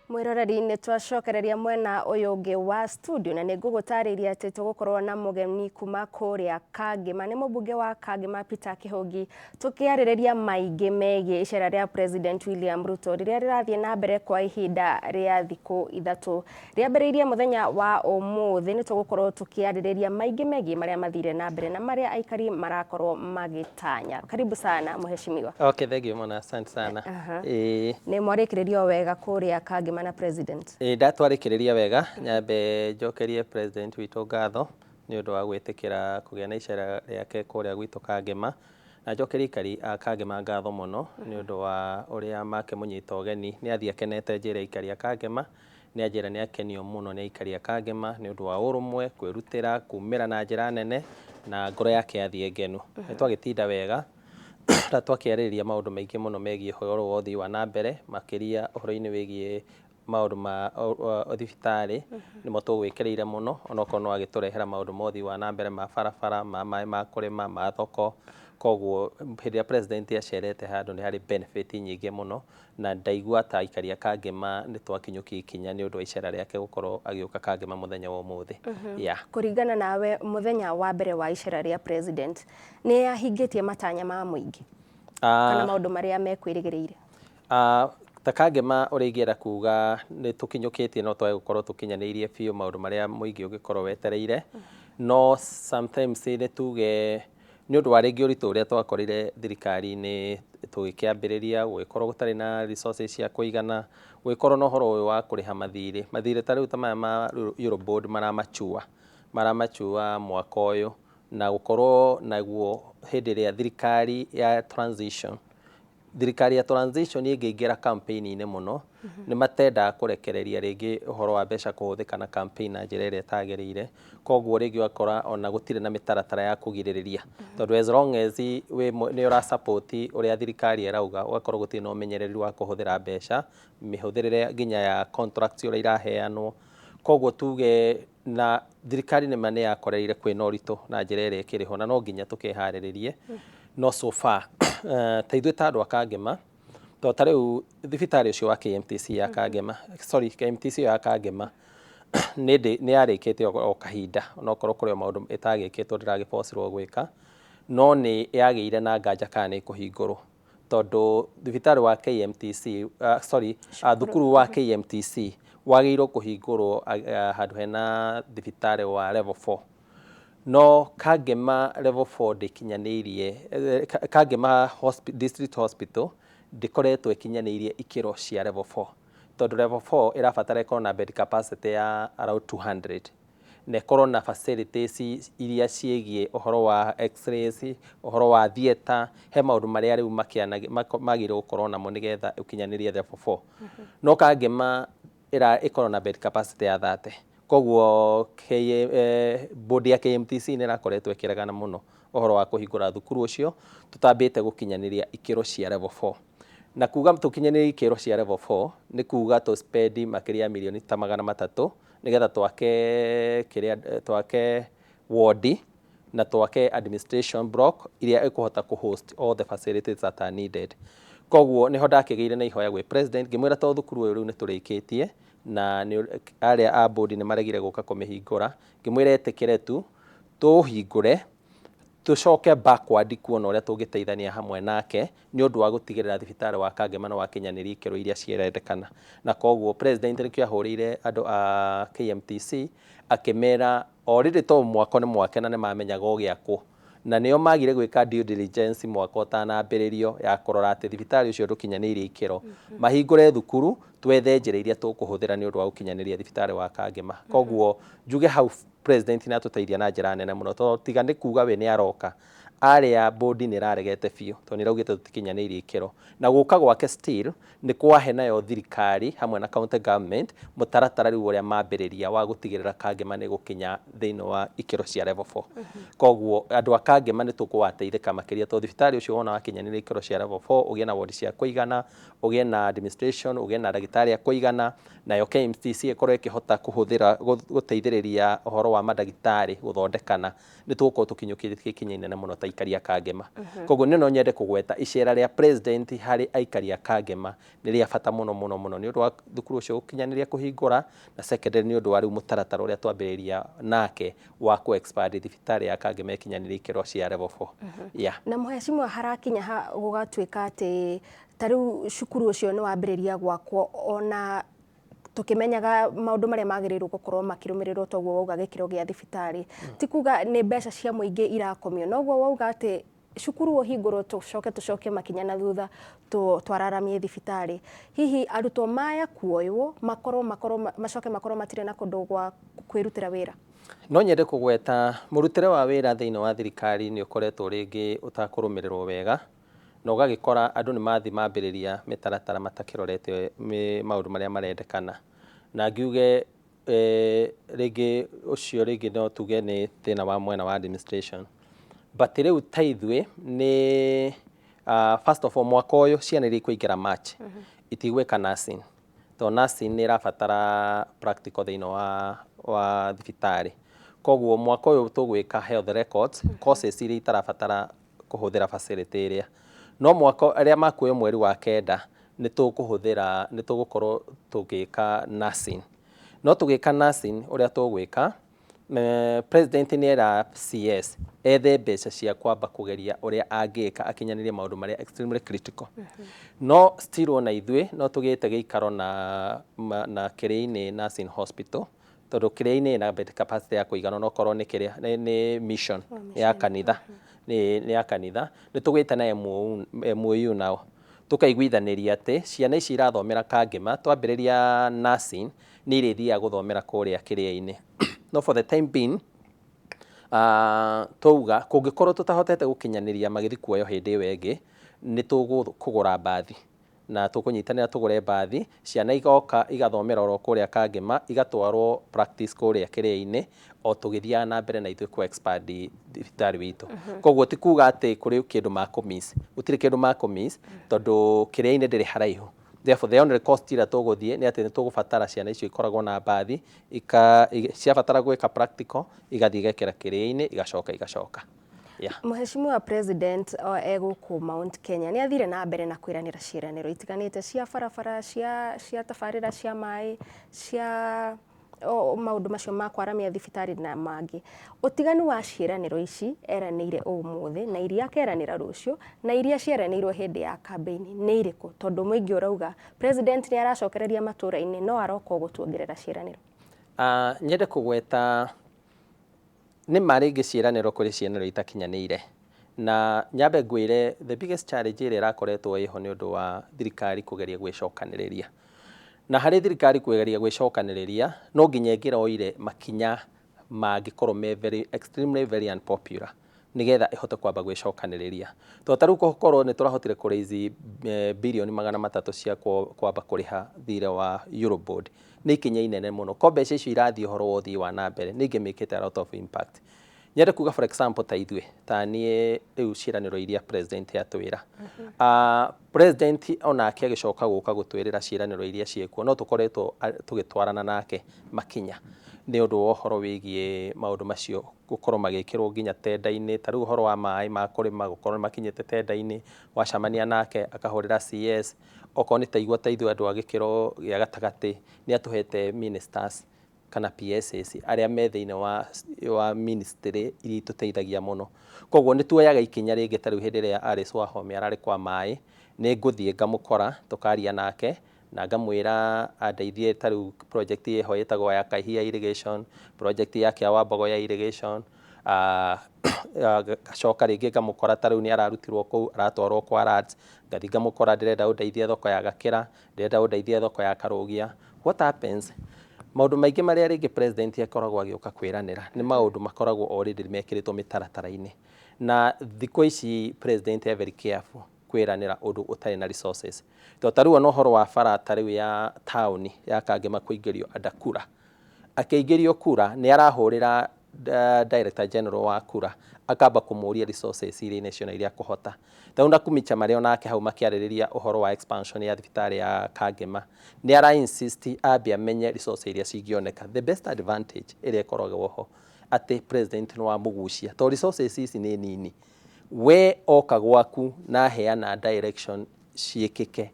Mwiroreri nĩ twacokereria mwena ũyũ ũngĩ wa studio na nĩngũgũtarĩria atĩ tũgũkorwo na mũgeni kuma kũrĩa Kangema, nĩ mũmbunge wa Kangema Peter Kĩhũgi, tũkĩarĩrĩria maingĩ megiĩ icera rĩa President William Ruto rĩrĩa rĩrathiĩ na mbere kwa ihinda rĩa thikũ ithatũ. Rĩambĩrĩirie mũthenya wa ũmũthĩ, nĩ tũgũkorwo tũkĩarĩrĩria maingĩ megiĩ marĩa mathire na mbere na marĩa aikari marakorwo magĩtanya. Karibu sana mheshimiwa. Okay, thank you mwana, asante sana. Nĩ mwarĩkĩrĩrio wega kũrĩa Kangema na President? Ndatwarĩkĩrĩria wega, nyambe njokerie President witũ ngatho nĩ ũndũ wa gwĩtĩkĩra kũgĩa na icera rĩake kũrĩa gwitũ Kangema, na njokerie aikari a Kangema ngatho mũno nĩ ũndũ wa ũrĩa makĩmũnyita ũgeni. Nĩ athiĩ akenete njĩra aikari a Kangema, nĩ anjĩra nĩ akenio mũno nĩ aikari a Kangema nĩ ũndũ wa ũrũmwe, kwĩrutĩra, kumĩra na njĩra nene na ngoro yake athiĩ ngenu. Nĩ twagĩtinda wega na twakĩarĩrĩria maũndũ maingĩ mũno megiĩ ũhoro wa ũthii wa na mbere, makĩria ũhoro-inĩ wĩgiĩ maũndũ ma thibitarĩ nĩmo tũgwĩkĩrĩire mũno, onokorwo no agĩtũrehera maũndũ ma ũthii wa na mbere ma barabara, ma maĩ ma kũrĩma, ma thoko. Koguo hĩndĩ ĩrĩa President acerete handũ nĩ harĩ benefit nyingĩ mũno, na ndaigua ta aikari a Kangema nĩ twakinyũkia ikinya nĩ ũndũ wa icera rĩake gũkorwo agĩũka Kangema mũthenya wa ũmũthĩ. Kũringana nawe, mũthenya wa mbere wa icera rĩa President nĩ ahingĩtie matanya ma mũingĩ kana maũndũ marĩa mekwĩrĩgĩrĩire? Ta Kangema ũrĩa ingĩenda kuga nĩ tũkinyũkĩtie no twage gũkorwo tũkinyanĩirie biũ maũndũ marĩa mũingĩ ũngĩkorwo wetereire, no sometimes nĩ tuge nĩ ũndũ wa rĩngĩ ũritũ ũrĩa twakorire thirikari-inĩ tũgĩkĩambĩrĩria, gũgĩkorwo gũtarĩ na resources cia kũigana, gũgĩkorwo na ũhoro ũyũ wa kũrĩha mathirĩ ta rĩu ta maya ma Eurobond maramachua mwaka ũyũ, na gũkorwo naguo hĩndĩ ĩrĩa thirikari ya transition ĩngĩingĩra campaign-inĩ mũno, nĩ matendaga kũrekereria rĩngĩ ũhoro wa mbeca kũhũthĩka na campaign na njĩra ĩrĩa ĩtagĩrĩire. Koguo rĩngĩ ũgakora ona gũtirĩ na mĩtaratara ya kũgirĩrĩria, tondũ as long as nĩ ũra support ũrĩa thirikari ĩrauga, ũgakorwo gũtirĩ na ũmenyereri wa kũhũthĩra mbeca, mĩhũthĩrĩre nginya ya contracts ũrĩa iraheanwo. Koguo tuge na thirikari nĩma nĩ yakoreire kwĩna ũritũ na njĩra ĩrĩa ĩkĩrĩ ho, na no nginya tũkeharĩrĩrie. No so far ta ithuĩ ta andũ a Kangema, tondũ ta rĩu thibitarĩ ũcio wa KMTC ya Kangema, KMTC ya Kangema nĩ yarĩkĩte o kahinda, onokorwo kũrĩ maũndũ ĩtagĩkĩtwo ndĩragĩbocirwo gwĩka, no nĩ yagĩire na nganja kana nĩ kũhingũrwo, tondũ thibitarĩ wa KMTC thukuru wa KMTC wagĩrĩirwo kũhingũrwo handũ hena thibitarĩ wa level 4. No Kangema level 4 ndĩkinyanĩirie, Kangema District Hospital ndĩkoretwo ĩkinyanĩirie ikĩro cia level 4, tondũ level 4 ĩrabatara ĩkorwo na bed capacity ya around 200, na ĩkorwo na facilities iria ciĩgiĩ ũhoro wa x-rays, ũhoro wa theatre, he maũndũ marĩa rĩu magĩrĩirwo gũkorwo namo nĩgetha ũkinyanĩrie level 4. No Kangema ĩkorwo na bed capacity ya 30. Koguo board ya KMTC nĩ ĩrakoretwo ĩkĩregana mũno ũhoro wa kũhingũra thukuru ũcio tũtambĩte gũkinyanĩria ikĩro cia level 4. Na kuga tũkinyanĩrie ikĩro cia level 4 nĩ kuga tũspendi makĩria ya mirioni ta 300 nĩgetha twake ward na twake administration block iria ĩkũhota kũhost all the facilities that are needed. Koguo nĩho ndakĩgĩire na ihoya gwĩ President, ngĩmwĩra to thukuru ũyũ rĩu nĩ tũrĩkĩtie na arĩa a board nĩ maregire gũka kũmĩhingũra, ngĩmwĩra etĩkĩre tu tũhingũre, tũcoke backward kuona ũrĩa tũngĩteithania hamwe nake nĩ ũndũ wa gũtigĩrĩra thibitarĩ wa Kangema no wakinyanĩria ikĩro iria cirendekana. Na koguo President nĩkĩo ahũrĩire andũ a KMTC akĩmera already to mwako nĩ mwake na nĩ mamenyaga ũgĩakwo, na nĩo magire gwĩka due diligence mwaka ũtanambĩrĩrio ya kũrora atĩ thibitarĩ ũcio ndũkinyanĩirie ikĩro, mahingũre thukuru, twethe njĩra iria tũkũhũthĩra nĩ ũndũ wa gũkinyanĩria thibitarĩ wa Kangema. Koguo njuge hau President nĩ atũteithia na njĩra nene mũno, tondũ tiga nĩ kuga we nĩ aroka, arĩa board nĩ ĩraregete biũ tondũ nĩ ĩraugĩte tũtikinyanĩirie ikĩro, na gũka gwake still nĩ kwahe nayo thirikari hamwe na county government mũtaratara rĩu ũrĩa mambĩrĩria wa gũtigĩrĩra Kangema nĩ gũkinya thĩinĩ wa ikĩro cia level 4. Koguo andũ a Kangema nĩ tũkũgateithĩka makĩria, tondũ thibitarĩ ũcio wona wakinyanĩria ikĩro cia level 4 ũgĩe na ward cia kũigana, ũgĩe na administration, ũgĩe na ndagĩtarĩ a kũigana, nayo KMTC ĩkorwo ĩkĩhota gũteithĩrĩria ũhoro wa mandagĩtarĩ gũthondekana, nĩ tũgũkorwo tũkinyũkĩtie ikinya inene mũno ta ta aikari a Kangema koguo no nyende kugweta icera ria president hari aikari a Kangema nĩ rĩa bata mũno mũno mũno nĩ ũndũ wa thukuru ũcio gũkinyanĩria kũhingũra na secondary nĩ ũndũ wa rĩu mũtaratara ũrĩa twambĩrĩria nake wa ku expand thibitarĩ ya Kangema ikinyanĩria ikĩro cia level 4 na mheshimiwa harakinya gũgatuĩka atĩ tarĩu cukuru ũcio nĩ wambĩrĩria gwakwo ona tukimenyaga maundu maria magĩrĩirwo gũkorwo makĩrũmĩrĩrwo toguo wauga gĩkĩro gĩa thibitarĩ ti kuga nĩ mbeca cia mũingĩ irakomio noguo wauga atĩ cukuru ũhingũrwo tũcoke makinya na thutha twararamie thibitarĩ hihi arutwo maya kuoywo macoke makorwo matirĩ na kũndũ gwa kwĩrutĩra wĩra. No nyende kũgweta mũrutĩre wa wĩra thĩinĩ wa thirikari nĩ ũkoretwo rĩngĩ ũtakũrũmĩrĩrwo wega na ũgagĩkora andũ nĩ mathi mambĩrĩria mĩtaratara matakĩrorete maũndũ marĩa marendekana na ngiuge rĩngĩ ũcio rĩngĩ no tuge nĩ thĩna wa mwena wa administration but rĩu ta ithuĩ nĩ first of all mwaka ũyũ ciana iria ikũingĩra March itigwĩka nursing to nursing nĩ ĩrabatara practical thĩinĩ wa thibitarĩ koguo mwaka ũyũ tũgwĩka health records courses iria itarabatara kũhũthĩra facility ĩrĩa no mwaka arĩa makuoyo mweri wa kenda nĩ tũgũkorwo tũgĩka nursing no tũgĩka nursing ũrĩa tũgwĩka president nĩ era CS ethe mbeca cia kwamba kũgeria ũrĩa angĩka akinyanĩrie maũndũ marĩa extremely critical no still ona ithuĩ no tũgĩte gĩikaro na Kĩrĩinĩ nursing hospital tondũ Kĩrĩinĩ na bed capacity ya kũigana no korwo nĩ mission ya kanitha nĩ ya kanitha nĩ tũgwĩte na MOU nao tukaiguithanĩria atĩ ciana ici irathomera Kangema twambĩrĩria nursing nĩ irĩthiaga gũthomera kũrĩa Kĩrĩa-inĩ no for the time being twauga kũngĩkorwo tũtahotete gũkinyanĩria magĩthi kuoyo hĩndĩ ĩyo ĩngĩ nĩ tũkũgũra mbathi na tũkũnyitanĩra tũgũre mbathi ciana igoka igathomera oro kũrĩa Kangema igatwarwo practice kũrĩa Kĩrĩa-inĩ o tũgĩthiaga na mbere na ithuĩ ku expand thibitarĩ witũ koguo ti kuga atĩ kũrĩ kĩndũ makũmiss gũtirĩ kĩndũ makũmiss tondũ Kĩrĩa-inĩ ndĩrĩ haraihu therefore the only cost ĩrĩa tũgũthiĩ nĩ atĩ nĩ tũgũbatara ciana icio ikoragwo na mbathi ciabatara gwĩka practical igathiĩ igekĩra Kĩrĩa-inĩ igacoka Mheshimiwa President egũkũ Mount Kenya nĩ athire na mbere na kwĩranĩra ciĩranĩro itiganĩte cia barabara cia tabarĩra cia maĩ cia maũndũ macio ma kwaramia thibitarĩ na mangĩ ũtiganu wa ciĩranĩro ici eranĩire ũmũthĩ na iria akeranĩra rũciũ na iria cieranĩirwo hĩndĩ ya campaign nĩ irĩkũ tondũ mũingĩ ũrauga president nĩ aracokereria matũra-inĩ no aroka gũtuongerera ciĩranĩro. Nyende kũgweta nĩ marĩngĩ ciĩranĩro kũrĩ ciĩranĩro itakinyanĩire na nyambe ngwĩre the biggest challenge ĩrĩa ĩrakoretwo ĩho nĩ ũndũ wa thirikari kũgeria gwĩcokanĩrĩria na harĩ thirikari kũgeria gwĩcokanĩrĩria no nginya ĩngĩroire makinya mangĩkorwo extremely very unpopular nigetha ihote kwamba gwĩcokanĩrĩria to tarĩu gũkorwo nĩ tũrahotire kũraizi bilioni 300 cia kwamba kũrĩha thirĩ wa Eurobond nĩ ikinya inene mũno ko mbeca icio irathiĩ ũhoro wa ũthii wa na mbere nĩ ingĩmĩkĩte a lot of impact nyende kuga for example ta ithuĩ ta niĩ rĩu ciĩranĩro iria president atwĩra president onake agĩcoka gũka gũtwĩrĩra ciĩranĩro iria ciĩkuo no tũkoretwo tũgĩtwarana nake makinya nĩ ũndũ wa ũhoro wĩgiĩ maũndũ macio gũkorwo magĩkĩrwo nginya tenda-inĩ ta rĩu ũhoro wa maĩ ma kũrĩma gũkorwo makinyĩte tenda-inĩ wacamania nake akahũrĩra CS okorwo nĩ ta igua ta ithuĩ andũ a gĩkĩro gĩa gatagatĩ nĩ atũhete ministers kana PSS arĩa me thĩinĩ wa ministry iria itũteithagia mũno koguo nĩ tuoyaga ikinya rĩngĩ ta rĩu hĩndĩ ĩrĩa Alice Wahome ararĩ kwa maĩ nĩ ngũthiĩ ngamũkora tũkaria nake na ngamwĩra andeithie ta rĩu project ĩho ĩtagwo ya Kaihia irrigation project yake ya Wambogo ya irrigation gacoka rĩngĩ ngamũkora ta rĩu nĩ ararutirwo kũu aratwarwo kwa RADS ngathi ngamũkora ndĩrenda ũndeithie thoko ya Gakĩra ndĩrenda ũndeithie thoko ya Karũgia what happens maũndũ maingĩ marĩa rĩngĩ president akoragwo agĩũka kwĩranĩra nĩ maũndũ makoragwo already mekĩrĩtwo mĩtaratara-inĩ na thikũ ici president very careful kwĩranĩra ũndũ ũtarĩ na resources to ta rĩu no horo wa bara ta rĩu ya town ya Kangema kũingĩrio under kura akĩingĩrio kura nĩ arahũrĩra director general wa kura akamba kũmũria resources iria national iria kũhota ta na kumicha marĩa onake hau makĩarĩrĩria ũhoro wa expansion ya thibitarĩ ya Kangema nĩ ara insist ambia amenye resources iria cingĩoneka the best advantage ĩrĩa ĩkoragwo ho atĩ president no amũgucia to resources ici nĩ nini we oka gwaku na heana direction ciĩkĩke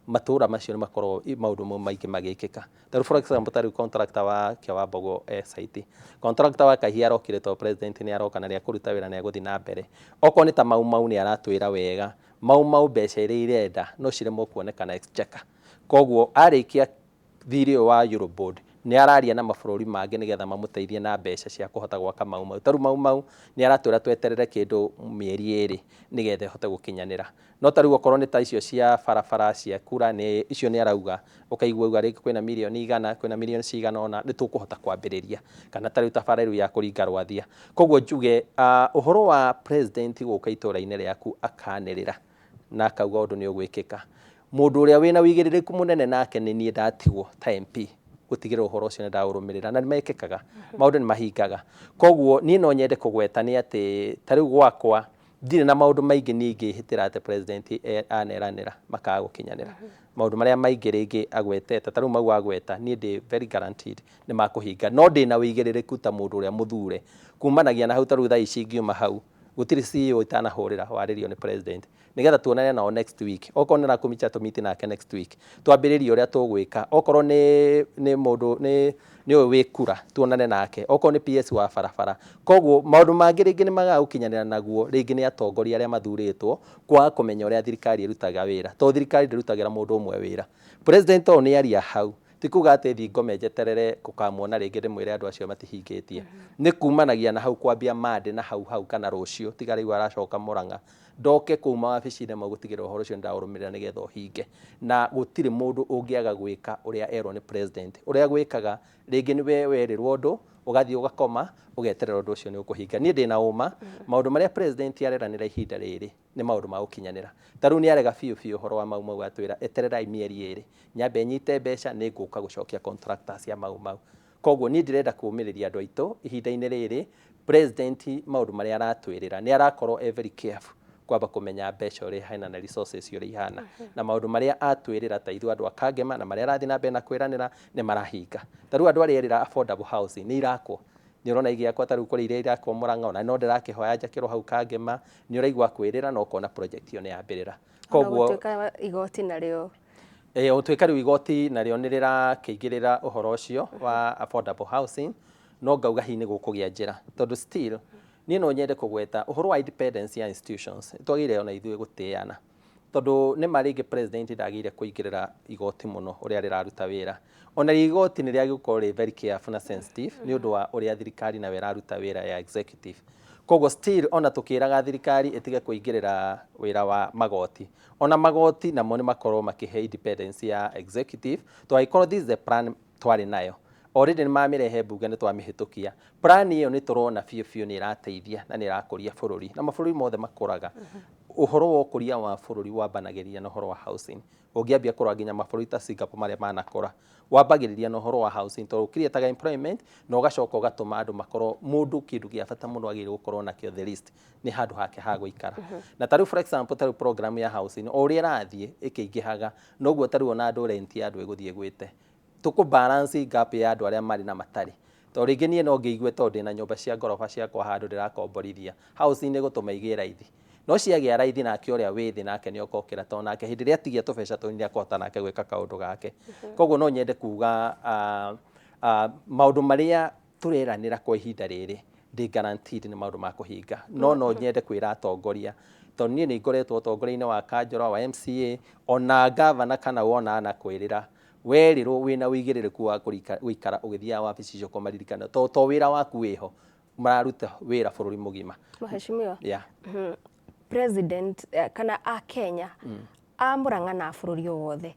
matura macio nĩ makorwo maũndũ maingĩ magĩkĩka. Tarĩu for example tarĩu contractor wa Kiwambogo site, contractor wa Kahia arokire to president nĩ aroka na nĩ akũruta wĩra nĩ agũthiĩ na mbere. Okorwo nĩ ta Mau nĩ aratwĩra wega, Mau mbeca iria irenda no ciremwo kuonekana exchequer. Koguo arĩkia thirĩ wa Euroboard nĩ araria na mabũrũri mangĩ nĩgetha mamũteithie na mbeca cia kũhota gwaka Mau. Tarĩu Mau nĩ aratwĩra tweterere kĩndũ mĩeri 2 nĩgetha ĩhote gũkinyanĩra. No tarĩu okorwo nĩ ta icio cia barabara cia kura nĩ icio nĩ arauga ũkaigua rĩngĩ kwĩna mirioni 100 kwĩna mirioni cigana ona nĩ tũkũhota kwambĩrĩria kana tarĩu tabarĩru ya kũringa Rwathia. Koguo njuge ũhoro wa president gũka itũra-inĩ rĩaku akanĩrĩra na akauga ũndũ nĩ ũgwĩkĩka, mũndũ ũrĩa wĩna ũigĩrĩrĩku mũnene nake nĩ niĩ ndatigwo ta MP gũtigĩrĩra ũhoro ũcio nĩ ndaũrũmĩrĩra na nĩ mekĩkaga, maũndũ nĩ mahingaga. Koguo niĩ no nyende kũgweta nĩ atĩ tarĩu gwakwa ndirĩ na maũndũ maingĩ niĩ ingĩhĩtĩra atĩ president aneranĩra makaga gũkinyanĩra. Maũndũ marĩa maingĩ rĩngĩ agwetete tarĩu Mau agweta niĩ ndĩ very guaranteed nĩ makũhinga, no ndĩ na ũigĩrĩrĩku ta mũndũ ũrĩa mũthure kumanagia na hau tarĩu thaa ici ingiuma hau gũtirĩ CEO itanahũrĩra warĩrio nĩ president nĩgetha tuonane nao next week. Okorwo nĩ rakumicha tumiti nake next week twambĩrĩrie ũrĩa tũgwĩka. Okorwo nĩ mũndũ nĩ ũyũ wĩ kura tuonane nake, okorwo nĩ PS wa barabara. Koguo maũndũ mangĩ rĩngĩ nĩ magaga gũkinyanĩra naguo rĩngĩ nĩ atongoria arĩa mathurĩtwo kwaga kũmenya ũrĩa thirikari ĩrutaga wĩra, to thirikari ndĩrutagĩra mũndũ ũmwe wĩra. President ũyũ nĩ aria hau ti kuga atĩ thingo menjeterere gũkamuona rĩngĩ ndĩmwĩre andũ acio matihingĩtie, nĩ kumanagia na hau kwambia Monday na hau kana rũciũ tiga rĩu aracoka Mũrang'a ndoke kuma wabici-inĩ mau gũtigĩrĩra ũhoro ũcio ndaũrũmĩrĩra nĩgetha ũhinge. Na gũtirĩ mũndũ ũngĩaga gwĩka ũrĩa erwo nĩ president. Ũrĩa gwĩkaga rĩngĩ nĩ we werĩrwo ũndũ ũgathiĩ ũgakoma ũgeterera ũndũ ũcio nĩ ũkũhinga. Niĩ ndĩ na ũma maũndũ marĩa president areranĩra ihinda rĩrĩ nĩ maũndũ ma gũkinyanĩra. Tarĩu nĩ arega biũ ũhoro wa Mau atwĩra etererai mĩeri 2 nyambe nyite mbeca nĩ ngũka gũcokia contractors ya Mau. Koguo niĩ ndirenda kũũmĩrĩria andũ aitũ ihinda-inĩ rĩrĩ. President maũndũ marĩa aratwĩrĩra nĩ arakorwo very careful kwamba kũmenya mbeca ũrĩa hena na resources ũrĩa ihana na maũndũ marĩa atwĩrĩra ta ithuĩ andũ a Kangema na marĩa arathiĩ na mbere na kwĩranĩra nĩ marahinga. Tarĩu andũ arĩa erĩra affordable housing nĩ irakwo, nĩ ũrona igĩakwa tarĩu kũrĩ iria irakwo Mũrang'a ona no ndĩrakĩhoya njakĩrwo hau Kangema, nĩ ũraigua kwĩrĩra na ũkona project iyo nĩ yambĩrĩra. Koguo gũtuĩka igoti narĩo gũtuĩka rĩu igoti narĩo nĩ rĩrakĩingĩrĩra ũhoro ũcio wa affordable housing, no ngauga hihi nĩ gũkũgĩa njĩra tondũ still niĩ no nyende kũgweta ũhoro wa independence ya institutions twagĩrĩire ona ithuĩ gũtĩana, tondũ nĩ marĩngĩ president ndagĩrĩire kũingĩrĩra igoti mũno ũrĩa rĩraruta wĩra. Ona igoti nĩ rĩagĩkorwo rĩ very careful na sensitive nĩ ũndũ wa ũrĩa thirikari nayo ĩraruta wĩra ya executive. Koguo still ona tũkĩraga thirikari ĩtige kũingĩrĩra wĩra wa magoti, ona magoti namo nĩ makorwo makĩhe independence ya executive twagĩkorwo this is the plan twarĩ nayo already nĩ mamĩrehe mbunge nĩ twamĩhĩtũkia. Plan ĩyo nĩ tũrona biũ nĩ ĩrateithia na nĩ ĩrakũria bũrũri na mabũrũri mothe makũraga. Ũhoro wa ũkũria wa bũrũri wambanagĩrĩria na ũhoro wa housing. Ũngĩambia kũrora nginya mabũrũri ta Singapore marĩa manakũra wambagĩrĩria na ũhoro wa housing tondũ ũkirietaga employment na ũgacoka ũgatũma andũ makorwo mũndũ kĩndũ gĩa bata mũno agĩrĩirwo gũkorwo nakĩo the least nĩ handũ hake ha gũikara. Na tarĩu for example tarĩu program ya housing o ũrĩa ĩrathiĩ ĩkĩingĩhaga noguo tarĩu ona andũ rent ya andũ ĩgũthiĩ ĩgwĩte. Tũkũ balance gap ya andũ arĩa marĩ na matarĩ. Tondũ rĩngĩ niĩ no ngĩigue tondũ ndĩna nyũmba cia ngoroba ciakwa handũ ndĩrakomborithia housing nĩ gũtũma igĩe raithi. No ciagĩa raithi nake ũrĩa wĩ thĩ nake nĩ okokĩra tondũ nake hĩndĩ ĩrĩa atigia tũbeca tũnini akahota nake gwĩka kaũndũ gake. Koguo no nyende kuga maũndũ marĩa tũreranĩra kwa ihinda rĩrĩ ndĩ guaranteed nĩ maũndũ ma kũhinga. No nyende kwĩra atongoria tondũ niĩ nĩ ngoretwo ũtongoria-inĩ wa Kanjũra wa MCA ona gavana kana wona na kwĩrĩra werirwo wĩna ũigĩrĩrĩku wa gũikara ũgĩthiaga wabici icio kũmaririkana to wĩra waku wĩho mararuta wĩra bũrũri mũgima. Mheshimiwa, president kana a Kenya a Mũrang'a na bũrũri wothe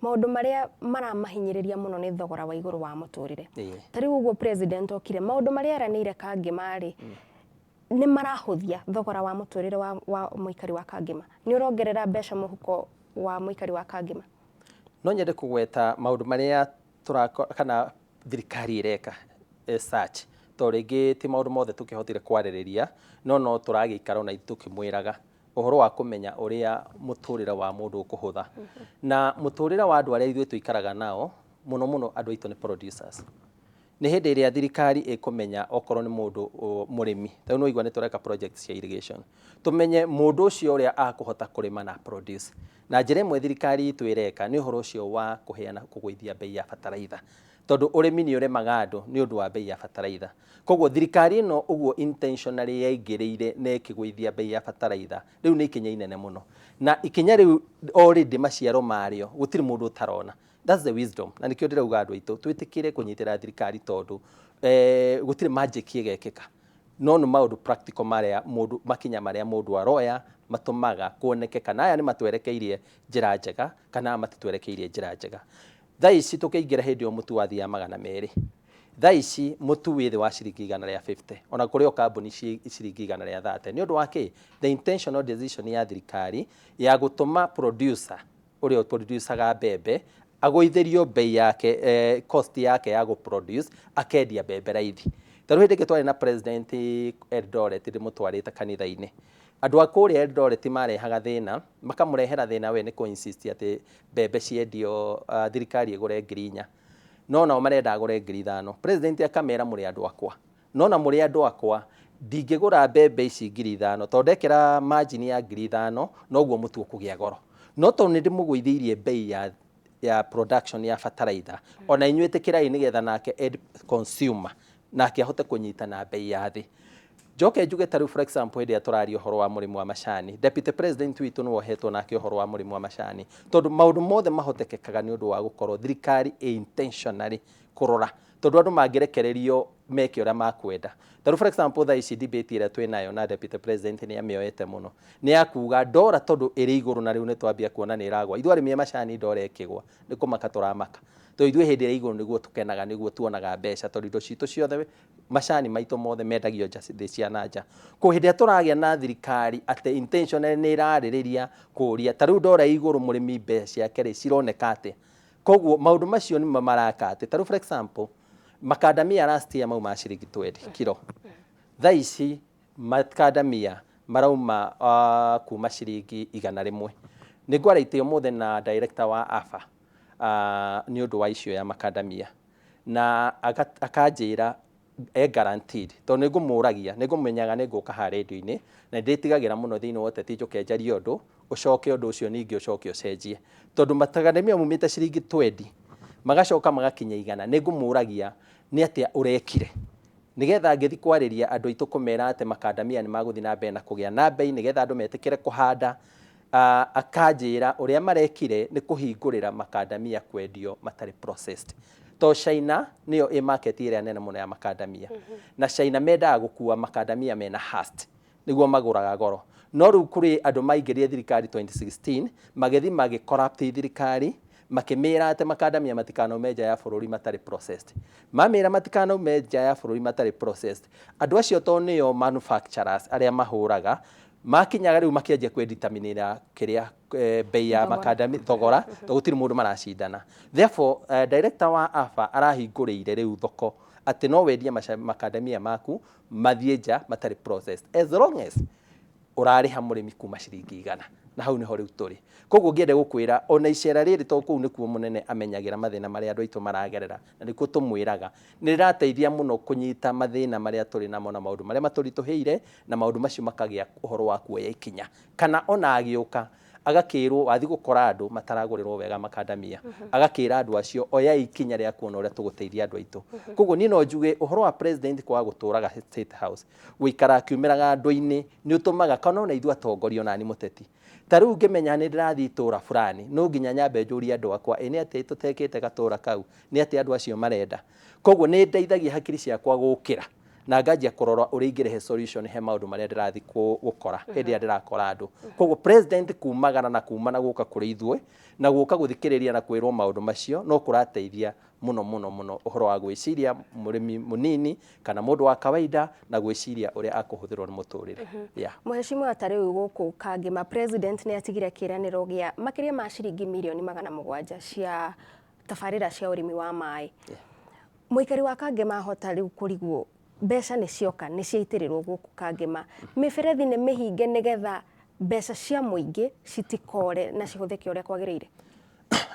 maũndũ marĩa maramahinyĩrĩria mũno nĩ thogora wa igũrũ wa mũtũrĩre. Tarĩu ũguo president okire maũndũ marĩa eranĩire Kangema rĩ nĩ marahũthia thogora wa mũtũrĩre wa mũikari wa Kangema, nĩ ũrongerera mbeca mũhuko wa mũikari wa Kangema. No nyende kũgweta maũndũ marĩa kana thirikari ĩreka search to rĩngĩ ti maũndũ mothe tũkĩhotire kwarĩrĩria no tũragĩikara ona tũkĩmwĩraga ũhoro wa kũmenya ũrĩa mũtũrĩre wa mũndũ ũkũhũtha. Na mũtũrĩre wa andũ arĩa ithuĩ tũikaraga nao mũno andũ aitũ nĩ producers. nĩ hĩndĩ ĩrĩa thirikari ĩkũmenya okorwo nĩ mũndũ mũrĩmi, tondũ no igua nĩ tũreka project cia irrigation, tũmenye mũndũ ũcio ũrĩa akũhota kũrĩma na produce. Na njĩra ĩmwe thirikari itũ ĩreka nĩ ũhoro ũcio wa kũheana kũgũithia bei ya bataraitha, tondũ ũrĩmi nĩ ũremaga andũ nĩ ũndũ wa bei ya bataraitha. Koguo thirikari ĩno ũguo intentionally yaingĩrĩire na ĩkĩgũithia bei ya bataraitha, rĩu nĩ ikinya inene mũno, na ikinya rĩu already maciaro marĩo gũtirĩ mũndũ ũtarona. That's the wisdom. Na nĩkĩo ndĩrauga andũ aitũ twĩtĩkĩre kũnyitĩra thirikari, tondũ gũtirĩ magic ĩgekĩka, no nĩ maũndũ practical marĩa mũndũ, makinya marĩa mũndũ aroya matũmaga kuoneke kana aya nĩ matwerekeirie njĩra njega kana matitwerekeirie njĩra njega. Thaa ici tũkĩingĩra hĩndĩ ĩyo mũtu wathiaga 200, thaa ici mũtu wĩ thĩ wa ciringi 150, ona kũrĩ o kambuni ciringi 130. Nĩ ũndũ wa kĩ? The intentional decision ya thirikari ya gũtũma producer ũrĩa producaga mbembe agũithĩrio bei yake, cost yake ya gũproduce, akendia mbembe raithi. Tarĩu hĩndĩ ĩngĩ twarĩ na president Eldoret ndĩmũtwarĩte kanitha-inĩ, andũ a kũrĩa Eldoret marehaga thĩna, makamũrehera thĩna we nĩ kũ-insist atĩ mbembe ciendio thirikari ĩgũre 4,000, no nao marenda agũre 5,000. President akamera mũrĩ andũ akwa, no na mũrĩ andũ akwa ndingĩgũra mbembe ici 5,000, tondũ ndekĩra margin ya 5,000 noguo mũtu ũkũgĩa goro. No tondũ nĩ ndĩmũgũithĩirie bei ya production ya bataraitha, ona inyuĩ ĩtĩkĩrai nĩgetha nake end consumer nake ahote kũnyita na bei ya thĩ. Njoke njuge tarĩu for example hĩndĩ ĩrĩa tũraria ũhoro wa mũrĩmi wa macani, deputy president witũ nĩ wohetwo nake ũhoro wa mũrĩmi wa macani, tondũ maũndũ mothe mahotekekaga nĩ ũndũ wa gũkorwo thirikari intentionally kũrora, tondũ andũ mangĩrekererio meke ũrĩa makwenda. Tarĩu for example thaa ici debate ĩrĩa twĩnayo na deputy president nĩ amĩoete mũno, nĩ ya kuga ndora tondũ ĩrĩ igũrũ na rĩu nĩ twambia kuona nĩ ĩragwa. Ithuĩ arĩmi a macani ndora ĩkĩgwa nĩ kũmaka tũramaka, tondũ ithuĩ hĩndĩ ĩrĩa igũrũ nĩguo tũkenaga, nĩguo tuonaga mbeca, tondũ indo citũ ciothe, macani maitũ mothe mendagio nja, thĩ cia nanja. Kwa hĩndĩ ĩrĩa tũragĩa na thirikari atĩ intentionally nĩ ĩrarĩrĩria kũria, tarĩu ndora igũrũ mũrĩmi mbeca ciake rĩ cironeka atĩa. Koguo maũndũ macio nĩ maraka atĩ, tarĩu for example makadamia last year mauma ciringi 20 kilo, thaa ici makadamia marauma kuma ciringi 100. Nĩ ngwaraitio mũthĩ na director wa AFA nĩ ũndũ wa icio ya makadamia, na akanjĩra guaranteed, tondũ nĩ ngũmũragia, nĩ ngũmenyaga nĩ ngũka ha radio-inĩ na ndĩtigagĩra mũno thĩinĩ wa ũteti njũke njarie ũndũ ũcoke ũndũ ũcio ningĩ ũcoke ũcenjie, tondũ makadamia mumĩte ciringi 20 magacoka magakinya 100, nĩ ngũmũragia nĩ atĩa ũrekire, nĩgetha ngĩthi kwarĩria andũ aitũ kũmera atĩ makadamia nĩ magũthiĩ na mbere na kũgĩa na bei, nĩgetha andũ metĩkĩre kũhanda. Akanjĩra ũrĩa marekire nĩ kũhingũrĩra makadamia kwendio matarĩ processed, to China nĩyo ĩ market ĩrĩa nene mũno ya makadamia, na China mendaga gũkua makadamia mena hast nĩguo magũraga goro. No rĩu kũrĩ andũ maingĩrire thirikari 2016 magĩthi magĩcorrupt thirikari, makĩmĩra atĩ makadamia matikanaume nja ya bũrũri matarĩ processed. Mamĩra matikanaume nja ya bũrũri matarĩ processed, andũ acio to nĩo manufacturers arĩa mahũraga, makinyaga rĩu makĩanjia kwĩdeterminĩra kĩrĩa bei ya makadamia thogora, tondũ gũtirĩ mũndũ maracindana. Therefore director wa AFA arahingũrĩire rĩu thoko atĩ no wendie makadamia maku mathiĩ nja matarĩ processed, as long as ũrarĩha mũrĩmi kuma ciringi 100, na hau nĩho rĩu tũrĩ. Koguo ngĩende gũkwĩra ona icera rĩrĩ, to kũu nĩkuo mũnene amenyagĩra mathĩna marĩa andũ aitũ maragerera, na nĩkuo tũmwĩraga nĩ rĩrateithia mũno kũnyita mathĩna marĩa tũrĩ namo na maũndũ marĩa matũritũhĩire, na maũndũ macio makagĩa ũhoro wa kuoya ikinya, kana ona agĩũka agakĩrwo wathi gũkora andũ mataragũrĩrwo wega makadamia, agakĩra andũ acio oya ikinya rĩa kuona ũrĩa tũgũteithia andũ aitũ. Koguo niĩ no njuge ũhoro wa president kwaga gũtũraga State House, gũikara akiumĩraga andũ-inĩ nĩ ũtũmaga kana ona ithuĩ atongoria ona nĩ mũteti. Ta rĩu ngĩmenya nĩ ndĩrathiĩ itũra fulani, no nginya nyambe njũrie andũ akwa, nĩ atĩ tũtekĩte gatũra kau, nĩ atĩ andũ acio marenda. Koguo nĩ ndeithagia hakiri ciakwa gũkĩra na nganjia kũrora ũrĩa ingĩrehe solution he maũndũ marĩa ndĩrathiĩ gũkora hĩndĩ ĩrĩa ndĩrakora andũ. Koguo president kumagana na kumana gũka kũrĩ ithuĩ na gũka gũthikĩrĩria na kwĩrwo maũndũ macio no kũrateithia mũno mũno mũno ũhoro wa gwĩciria mũrĩmi mũnini kana mũndũ wa kawaida na gwĩciria ũrĩa akũhũthĩrwo nĩ mũtũrĩre. Mheshimiwa, tarĩu gũkũ Kangema president nĩ atigire kĩĩranĩro gĩa makĩria ma ciringi mirioni 700 cia tabarĩra cia ũrĩmi wa maĩ. Mũikari wa Kangema ahota rĩu kũrigwo mbeca nĩ cioka nĩ ciaitĩrĩrwo gũkũ Kangema, mĩberethi nĩ mĩhinge nĩgetha mbeca cia mũingĩ citikore na cihũthĩke ũrĩa kwagĩrĩire.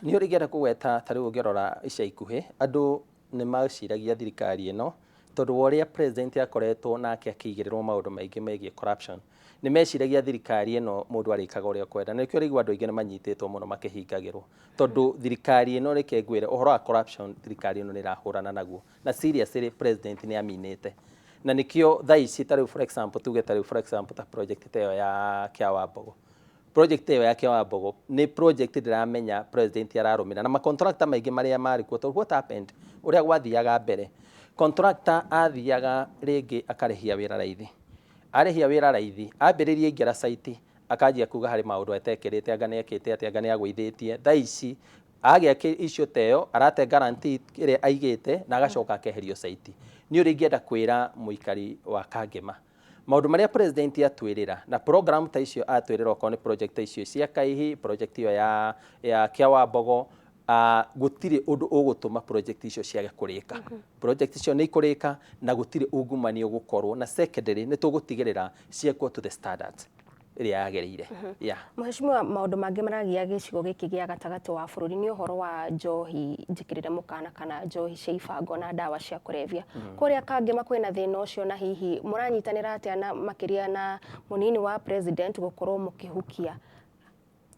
Nĩ ũrĩgera kũgweta tarĩu ũngĩrora ica ikuhĩ andũ nĩ maciragia thirikari ĩno tondũ ũrĩa president akoretwo nake akĩigĩrĩrwo maũndũ maingĩ megiĩ corruption nĩ meciragia thirikari ĩno mũndũ arĩkaga ũrĩa kwenda na nĩkĩo rĩu andũ aingĩ nĩ manyitĩtwo mũno makĩhingagĩrwo tondũ thirikari ĩno reke ngwĩre ũhoro wa corruption thirikari ĩno nĩ ĩrahũrana naguo na seriously president nĩ aminĩte na nĩkĩo thaa ici ta rĩu for example tuge ta rĩu for example ta project ta ĩyo ya Kĩawambogo project ĩyo ya Kĩawambogo nĩ project ndĩramenya president ararũmĩra na makontractor maingĩ marĩa marĩ kuo tondũ what happened ũrĩa gwathiaga mbere contractor athiaga rĩngĩ akarĩhia wĩra raithi arĩhia wĩra raithi ambĩrĩria ingĩra site akanjia kuga harĩ maũndũ etekĩrĩte anga nĩekĩte atĩ anga nĩagũithĩtie thaa ici agĩa icio teo arate guarantee ĩrĩa aigĩte na agacoka akeherio site nĩ ũrĩ ingĩenda kwĩra mũikari wa Kangema maũndũ marĩa president atwĩrĩra na program ta icio atwĩrĩra okorwo nĩ project icio cia Kaihi project iyo ya Kĩawambogo gũtirĩ ũndũ ũgũtũma project icio ciage kũrĩka project icio nĩ ikũrĩka na gũtirĩ ungumania ũgũkorwo na secondary nĩ tũgũtigĩrĩra ciekwo to the standards ĩrĩa yagĩrĩire Mheshimiwa maũndũ mangĩ maragia gĩcigo gĩkĩ gĩa gatagatĩ wa bũrũri nĩ ũhoro wa njohi njĩkĩrĩre mũkana kana njohi cia ibango na ndawa cia kũrebia kũrĩa Kangema kwĩna thĩna ũcio na hihi mũranyitanĩra atĩa na makĩria na mũnini wa president gũkorwo mũkĩhukia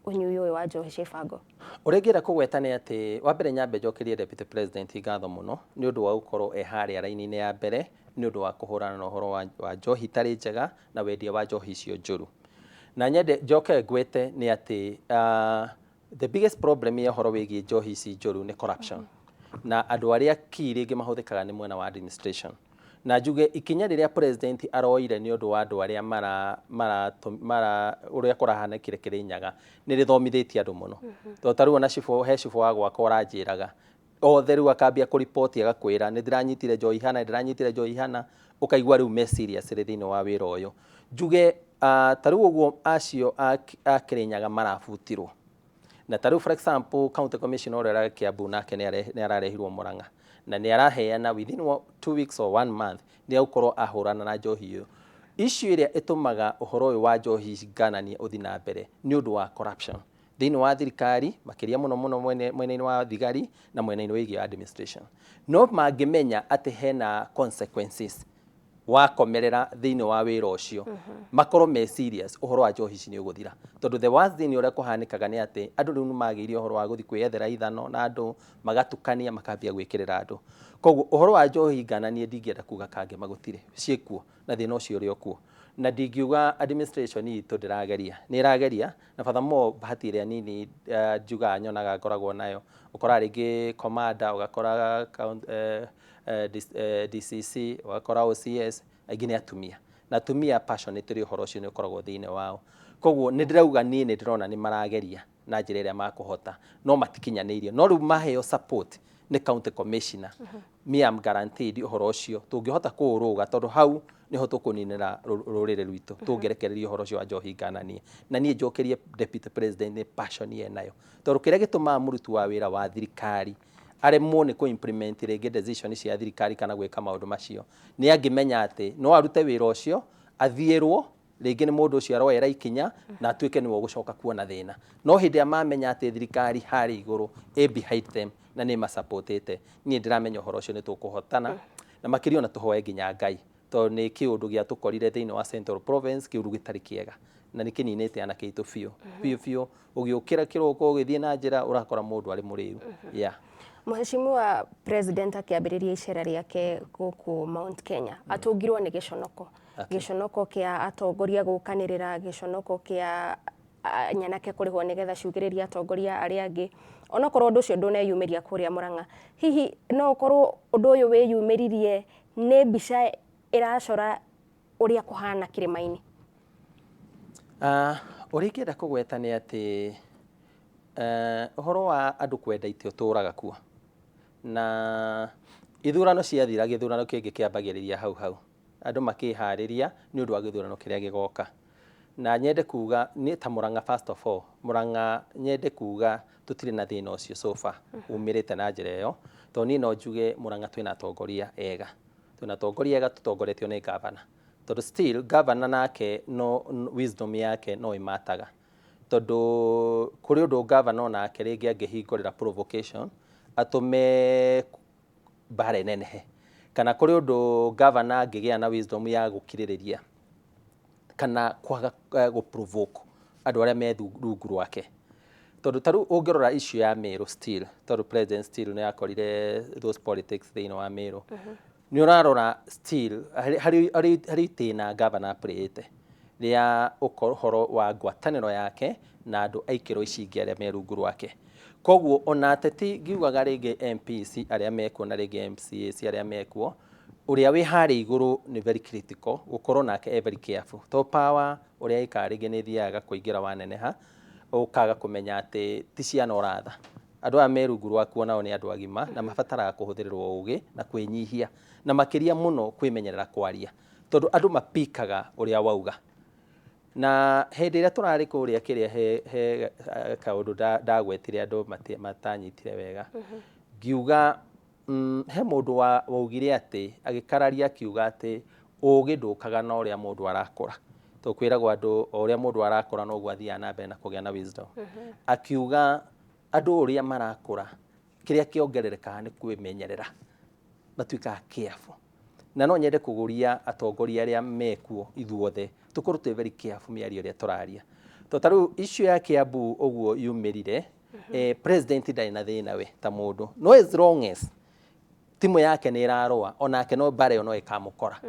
ũnyui ũyũ wa njohi cia ibango ũrĩa ingĩenda kũgweta nĩ atĩ wa mbere nyambe njokerie deputy president ngatho mũno nĩ ũndũ wa gũkorwo harĩa raini-inĩ ya mbere nĩ ũndũ wa kũhũrana na ũhoro wa njohi itarĩ njega na wendia wa njohi icio njũru na nyende njoke ngwete nĩ atĩ the biggest problem ya ũhoro wĩgiĩ njohi ici njũru nĩ corruption na andũ arĩa ki rĩngĩ mahũthĩkaga nĩ mwena wa administration na njuge ikinya rĩrĩa president aroire nĩ ũndũ wa andũ arĩa ũrĩa kũrahanĩkire Kĩrĩnyaga nĩ rĩthomithĩtie andũ mũno tondũ ta rĩu ona he cibũ wa gwakwa ũranjĩraga othe rĩu akambia kũripoti agakwĩra nĩ ndĩranyitire njohi hana ndĩranyitire njohi hana ũkaigua rĩu me serious thĩinĩ wa wĩra ũyũ njuge ta rĩu ũguo acio a Kĩrĩnyaga marabutirwo na ta rĩu for example county commissioner ũrĩa Kĩambu nake nĩ ararehirwo Mũrang'a na nĩ araheana within 2 weeks or 1 month nĩ agũkorwo ahũrana na njohi ĩyo issue ĩrĩa ĩtũmaga ũhoro ũyũ wa njohi ngananie ũthi na mbere nĩ ũndũ wa corruption thĩinĩ wa thirikari makĩria mũno mwena-inĩ wa thigari na mwena-inĩ wĩgiĩ administration no mangĩmenya atĩ hena consequences wakomerera thĩinĩ wa wĩra ũcio makorwo me serious ũhoro wa njohi ici nĩ ũgũthira tondũ the worst thing ũrĩa kũhanĩkaga nĩ atĩ andũ rĩu nĩ magĩire ũhoro wa gũthiĩ kwĩyethera ithano na andũ magatukania makambia gwĩkĩrĩra andũ koguo ũhoro wa njohi ngananie ndingĩenda kuga Kangema gũtirĩ ciĩkuo na thĩna ũcio ũrĩ okuo na ndingiuga administration itũ ndĩrageria nĩ ĩrageria na furthermore bahati ĩrĩa nini njugaga nyonaga ngoragwo nayo ũkora rĩngĩ commander ũgakora DCC ũgakora OCS aingĩ nĩ atumia na atumia passionate ũhoro ũcio nĩ ũkoragwo thĩinĩ wao koguo nĩ ndĩrauga niĩ nĩ ndĩrona nĩ marageria na njĩra ĩrĩa makũhota no matikinyanĩirie no rĩu maheo support nĩ county commissioner me am guaranteed ũhoro ũcio tũngĩhota kũũrũga tondũ hau niho tũkũninĩra rũrĩrĩ rwitũ tũngĩrekereria ũhoro ũcio wa njohi ngananie na niĩ njokerie deputy president nĩ passion ye nayo tondũ kĩrĩa gĩtũmaga mũruti wa wĩra wa thirikari aremwo nĩ kũ-implement rĩngĩ decision cia thirikari kana gwĩka maũndũ macio nĩ angĩmenya atĩ no arute wĩra ũcio athiĩrwo rĩngĩ nĩ mũndũ ũcio aroera ikinya na atuĩke nĩwe ũgũcoka kuona thĩna no hĩndĩ ĩrĩa mamenya atĩ thirikari harĩ igũrũ behind them na nĩ macupportĩte niĩ ndĩramenya ũhoro ũcio nĩ tũkũhotana na makĩria ona tũhoe nginya Ngai tondũ nĩ kĩũndũ gĩatũkorire thĩinĩ wa Central Province kĩũndũ gĩtarĩ kĩega na nĩ kĩninĩte ana kĩitũ biũ ũgĩũkĩra kĩroko ũgĩthiĩ na njĩra ũrakora mũndũ arĩ mũrĩu Mheshimiwa president akĩambĩrĩria icera rĩake gũkũ Mount Kenya atũngirwo nĩ gĩconoko kĩa atongoria gũkanĩrĩra gĩconoko kĩa nyanake kũrĩhwo nĩgetha ciugĩrĩria atongoria arĩa angĩ onokorwo ũndũ ũcio ndũneyumĩria kũrĩa Mũrang'a hihi no ũkorwo ũndũ ũyũ wĩyumĩririe nĩ mbica ĩracora ũrĩa kũhana kĩrĩma-inĩ ũrĩa ingĩenda kũgweta nĩ atĩ ũhoro wa andũ kwenda itĩ ũtũraga kuo na ithurano ciathira gĩthurano kĩngĩ kĩambagĩrĩria hau andũ makĩharĩria nĩ ũndũ wa gĩthurano kĩrĩa gĩgoka na nyende kuga nĩ ta Mũrang'a first of all Mũrang'a nyende kuga tũtirĩ na thĩna ũcio so far umĩrĩte na njĩra ĩyo tondũ niĩ no njuge Mũrang'a twĩna atongoria ega tũtongoretio nĩ gavana tondũ still gavana nake no wisdom yake no ĩmataga tondũ kũrĩ ũndũ gavana onake rĩngĩ angĩhingũrĩra provocation atũme bare nenehe kana kuri undu governor angigea na wisdom ya gukiririria kana kwaga guprovoke andu aria me rungu rwake tondu taru ungirora issue ya Meru still tondu president still ni akorire those politics thiini wa Meru ni urarora still hari tina governor plate ria ukoro wa ngwataniro yake na andu aikiro icingi aria me rungu rwake koguo ona ateti ngiugaga ringi MPs aria mekuo na ringi MCAs aria mekuo uria wi hari iguru ni very critical gukorwo nake very careful to power uria ikaringi ni thiaga kuingira waneneha ukaga kumenya ati ti ciana uratha andu a me rungu rwaku nao ni andu agima na mabataraga kuhuthirirwo ugi na kwinyihia na makiria muno kwimenyerera kwaria tondu andu mapikaga uria wauga na hindi ria turari kuria kiria he kaundu ndagwetire andu matanyitire wega ngiuga he mundu waugire ati agikararia akiuga ati ugi ndukaga na uria mundu arakura tukwiragwo andu uria mundu arakura no gwathia na mbere na kugia na wisdom akiuga andu uria marakura kiria kiongerereka ni kwimenyerera matuika careful na no nyende kuguria atongoria aria mekuo ithuothe tukorwo twe very careful miario ria turaria to taru issue ya Kiambu uguo yumirire president ndari na thina we ta mundu no as long as timu yake ni iraroa onake no bare no ikamukora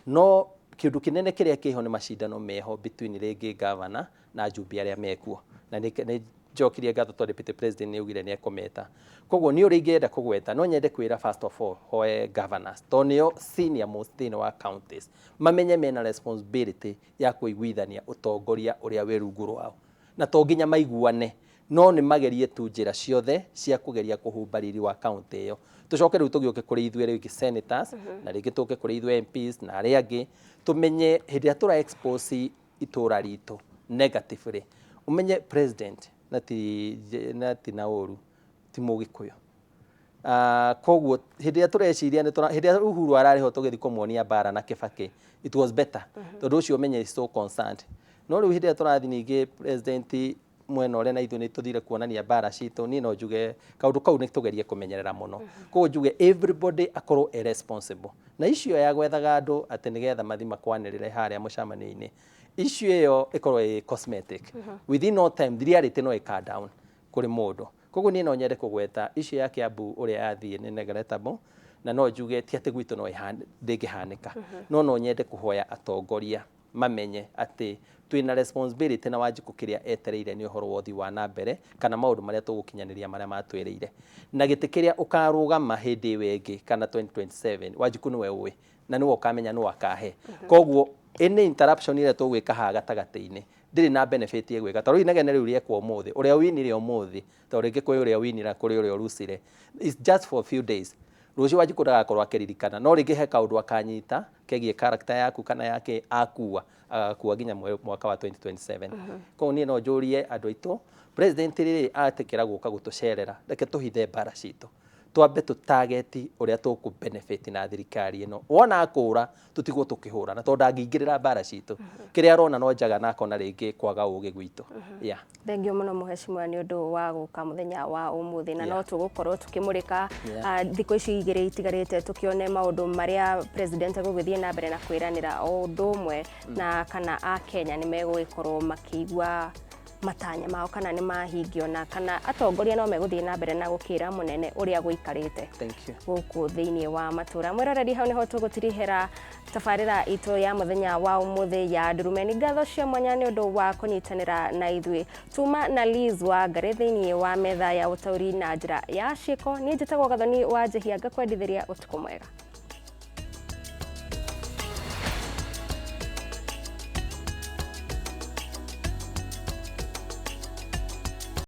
no kindu kinene kiria kiho ni macindano meho between ringi governor na ajumbe aria mekuo na ni njokirie ngatho to deputy president ni ugire ni ekometa koguo ni uri ingenda kugweta no nyende kwira first of all hoe governors to nio senior most in our counties mamenye mena responsibility ya kuiguithania utongoria uria we rungu rwao na to nginya maiguane no ni magerie tu njira ciothe cia kugeria kuhumba riri wa county iyo tucoke riu tugioke kuri ithwe ringi senators na ringi tuke kuri ithwe MPs na aria angi tumenye hindi ya tura expose itura ritu negatively umenye president nati na uru ti mugikuyu koguo hindi ya tureciria ni hindi ya Uhuru arariho tugithi kumuonia bara na Kibaki it was better tondu ucio umenye is so concerned no riu hindi ya turathi ningi president mwena uria na ithu ni tuthire kuonania bara citu ni no njuge kaundu kau ni tugerie kumenyerera muno koguo njuge everybody akorwo irresponsible na icio ya gwethaga andu ati nigetha mathima kwanirire haria mucamania-ini issue iyo ikorwo cosmetic within no time reality no ika down kuri mundu koguo ni no nyende kugweta issue ya Kiambu uria athie ni neglectable na no njuge ti ati gwitu no ndingihanika no nyende kuhoya atongoria mamenye ati twina responsibility na wajibu kiria etereire ni uhoro wothi wa na mbere kana maundu maria tugukinyaniria maria matwiriire na giti kiria ukarugama hindi wengi kana 2027 wajibu ni we uwi na ni ukamenya ni wakahe koguo any interruption ile tugwika ha gatagati-ini ndiri na benefit ye gwika taro inegene riu riekwo muthi uria winire umuthi to ringi kwi uria winira kuri uria urusire it's just for a few days rucio wajibu ndagakorwo akiririkana no ringi he kaundu akanyita kegie character yaku kana yake akua nginya mwaka wa 2027 ko ni no njurie andu aitu president riri atikira guka gutucerera reke tuhithe bara citu twambe tutageti uria tuku benefit na thirikari ino wona akura tutigwo tukihura na to ndangingirira bara citu kiria arona no njaga na akona ringi kwaga ugi gwitu thengio muno muheshimiwa ni undu wa guka muthenya wa umuthi na no tugukorwo tukimurika thikũ ici igĩrĩ itigarĩte tukione maundu maria president agũgĩthie na mbere na kwiranira o undu umwe na kana a Kenya ni megũgikorwo makĩigua matanya mao kana ni mahingio na kana atongoria no meguthie na mbere na gukira munene uria guikarite guku thiini wa matura mwiroreri hau niho tugutirihera tabarira itu ya muthenya wa umuthi ya Ndurumeni ngatho cia mwanya ni undu wa kunyitanira na ithui tuma na Liz wa ngari thiini wa metha ya utauri na njira ya ciiko ni njitagwo Gathoni wa Njihia ngakwendithiria utuku mwega.